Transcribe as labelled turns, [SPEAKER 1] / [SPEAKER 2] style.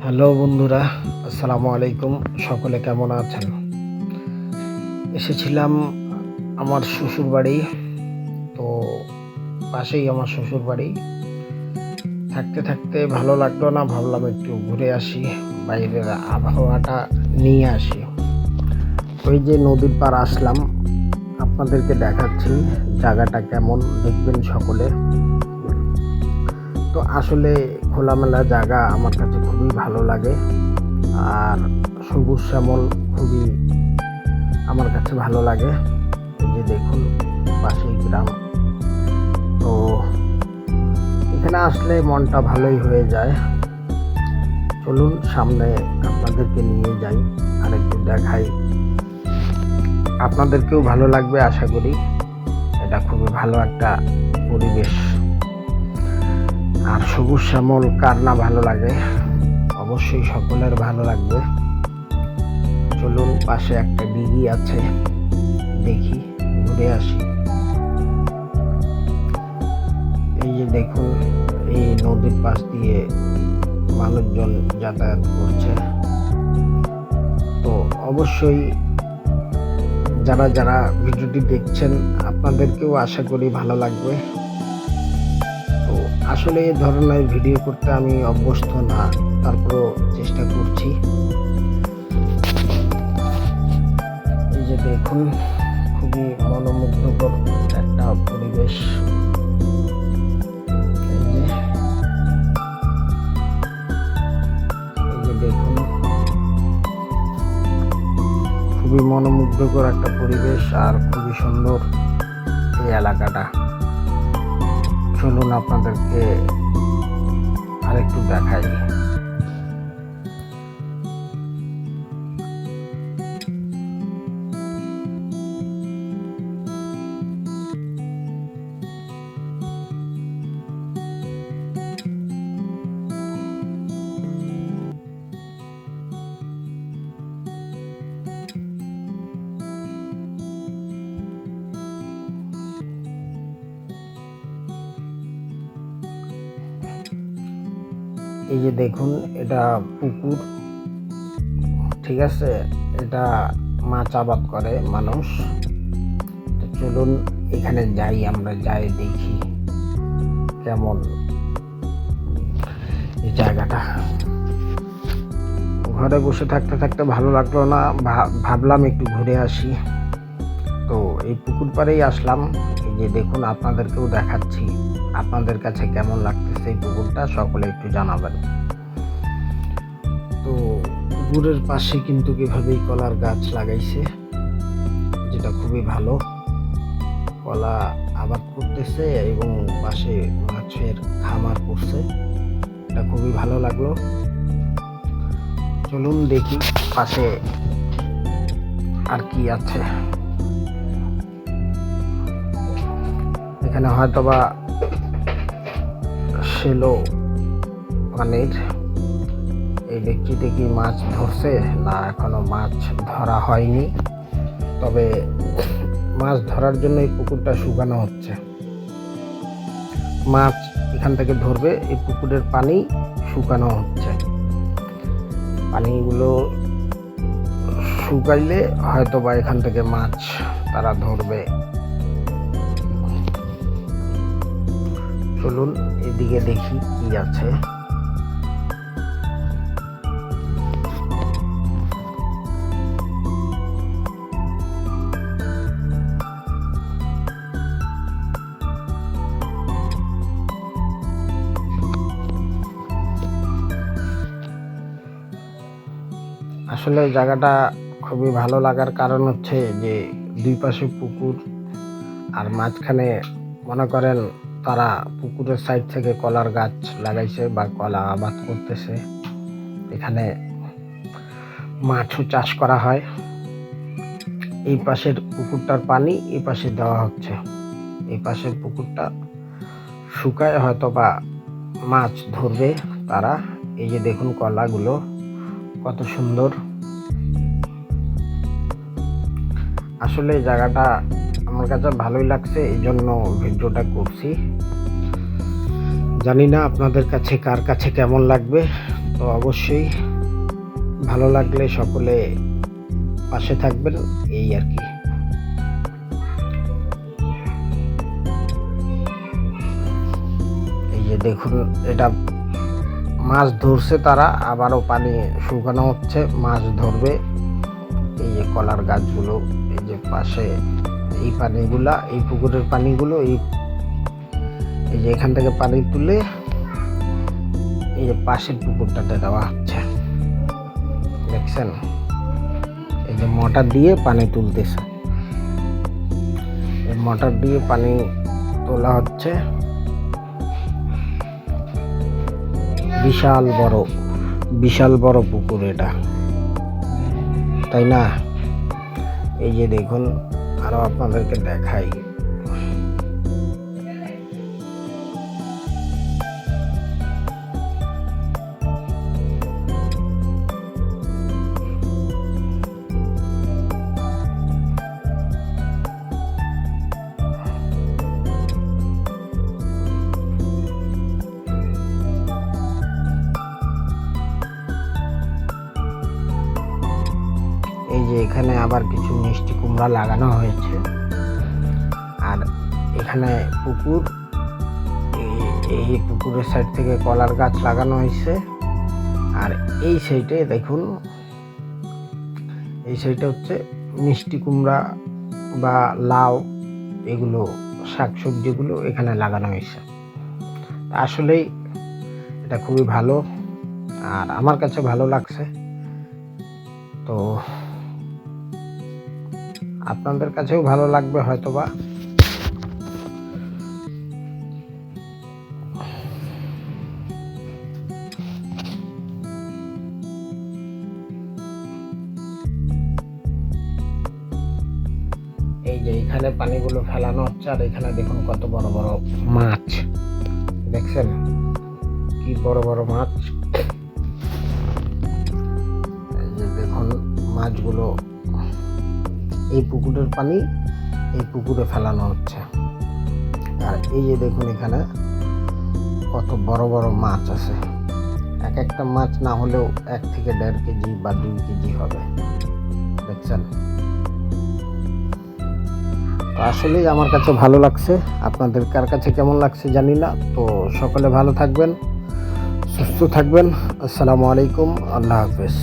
[SPEAKER 1] Hello বন্ধুরা, আসসালামু আলাইকুম। সকলে কেমন আছেন? এসেছিলাম আমার শ্বশুর বাড়ি। তো পাশেই আমার শ্বশুর বাড়ি। থাকতে থাকতে ভালো লাগলো না, ভাবলাম একটু ঘুরে আসি, বাইরের আবহাওয়াটা নিয়ে আসি। ওই যে নদীর পার আসলাম, আপনাদেরকে দেখাচ্ছি জায়গাটা কেমন, দেখবেন সকলে। তো আসলে খোলামেলা জায়গা আমার কাছে খুবই ভালো লাগে, আর সবুজ শ্যামল খুবই আমার কাছে ভালো লাগে। এই যে দেখুন, পাশেই গ্রাম। তো এখানে আসলে মনটা ভালোই হয়ে যায়। চলুন সামনে আপনাদেরকে নিয়ে যাই, আর একটু দেখাই। আপনাদেরকেও ভালো লাগবে আশা করি। এটা খুবই ভালো একটা পরিবেশ, আর সবুজ শ্যামল কার না ভালো লাগে, অবশ্যই সকলের ভালো লাগবে। চলুন, পাশে একটা দিঘি আছে, দেখি, ঘুরে আসি। এই যে দেখুন, এই নদীর পাশ দিয়ে মানুষজন যাতায়াত করছে। তো অবশ্যই যারা যারা ভিডিওটি দেখছেন, আপনাদেরকেও আশা করি ভালো লাগবে। তো আসলে এই ধরনের ভিডিও করতে আমি অভ্যস্ত না, তারপরও চেষ্টা করছি। এই যে দেখুন, খুবই মনোমুগ্ধকর একটা পরিবেশ। দেখুন, খুবই মনোমুগ্ধকর একটা পরিবেশ, আর খুবই সুন্দর এই এলাকাটা। চলুন আপনাদেরকে আরেকটু দেখাই। এই যে দেখুন, এটা পুকুর, ঠিক আছে। এটা মাছ আবাদ করে মানুষ। তো চলুন এখানে যাই, আমরা যাই, দেখি কেমন এই জায়গাটা। ঘরে বসে থাকতে থাকতে ভালো লাগলো না, ভাবলাম একটু ঘুরে আসি। তো এই পুকুর পাড়েই আসলাম। এই যে দেখুন, আপনাদেরকেও দেখাচ্ছি। আপনাদের কাছে কেমন লাগতেছে এই পুকুরটা, সকলে একটু জানাবেন। তো পুকুরের পাশে কিন্তু এভাবেই কলার গাছ লাগাইছে, যেটা খুবই ভালো। কলা আবাদ করতেছে এবং পাশে মাছের খামার করছে, এটা খুবই ভালো লাগলো। চলুন দেখি পাশে আর কি আছে। এখানে হয়তোবা সেলো পানির এই ব্যক্তিটি কি মাছ ধরছে না এখনো মাছ ধরা হয়নি, তবে মাছ ধরার জন্য এই পুকুরটা শুকানো হচ্ছে। মাছ এখান থেকে ধরবে, এই পুকুরের পানি শুকানো হচ্ছে। পানিগুলো শুকাইলে হয়তো বা এখান থেকে মাছ তারা ধরবে। চলুন এদিকে দেখি কি আছে। আসলে জায়গাটা খুবই ভালো লাগার কারণ হচ্ছে যে দুই পাশে পুকুর, আর মাঝখানে মনে করেন তারা পুকুরের সাইড থেকে কলার গাছ লাগাইছে বা কলা আবাদ করতেছে। এখানে মাছও চাষ করা হয়। এই পাশের পুকুরটার পানি এই পাশে দেওয়া হচ্ছে। এই পাশের পুকুরটা শুকায় হয়তো বা মাছ ধরবে তারা। এই যে দেখুন, কলাগুলো কত সুন্দর। আসলে জায়গাটা আমার কাছে ভালোই লাগছে, এই জন্য ভিডিওটা করছি। জানি না আপনাদের কাছে কার কাছে কেমন লাগবে। তো অবশ্যই ভালো লাগলে সকলে পাশে থাকবেন, এই আর কি। এই যে দেখুন, এটা মাছ ধরছে তারা, আবারও পানি শুকানো হচ্ছে, মাছ ধরবে। এই যে কলার গাছগুলো, এই যে পাশে এই পানিগুলা, এই পুকুরের পানিগুলো, এই যে এখান থেকে পানি তুলে এই যে পাশের পুকুরটাতে দেওয়া হচ্ছে, দেখছেন? এই যে মোটর দিয়ে পানি তুলতেছে, এই মোটর দিয়ে পানি তোলা হচ্ছে। বিশাল বড় পুকুর এটা, তাই না? এই যে দেখুন, আরো আপনাদেরকে দেখাই। এই যে এখানে আবার কিছু মিষ্টি কুমড়া লাগানো হয়েছে, আর এখানে পুকুর, এই পুকুরের সাইড থেকে কলার গাছ লাগানো হয়েছে। আর এই সাইডে দেখুন, এই সাইডে হচ্ছে মিষ্টি কুমড়া বা লাউ, এগুলো শাকসবজিগুলো এখানে লাগানো হয়েছে। আসলেই এটা খুবই ভালো, আর আমার কাছে ভালো লাগছে। তো আপনাদের কাছেও ভালো লাগবে হয়তোবা। এই যে এখানে পানিগুলো ফেলানো হচ্ছে, আর এখানে দেখুন কত বড় বড় মাছ, দেখছেন কি বড় বড় মাছ। এই যে দেখুন মাছগুলো, এই পুকুরের পানি এই পুকুরে ফেলানো হচ্ছে। আর এই যে দেখুন এখানে কত বড় বড় মাছ আছে, এক একটা মাছ না হলেও 1 থেকে 1.5 কেজি বা 2 কেজি হবে, দেখছেন? তো আসলেই আমার কাছে ভালো লাগছে, আপনাদের কার কাছে কেমন লাগছে জানি না। তো সকলে ভালো থাকবেন, সুস্থ থাকবেন। আসসালামু আলাইকুম, আল্লাহ হাফেজ।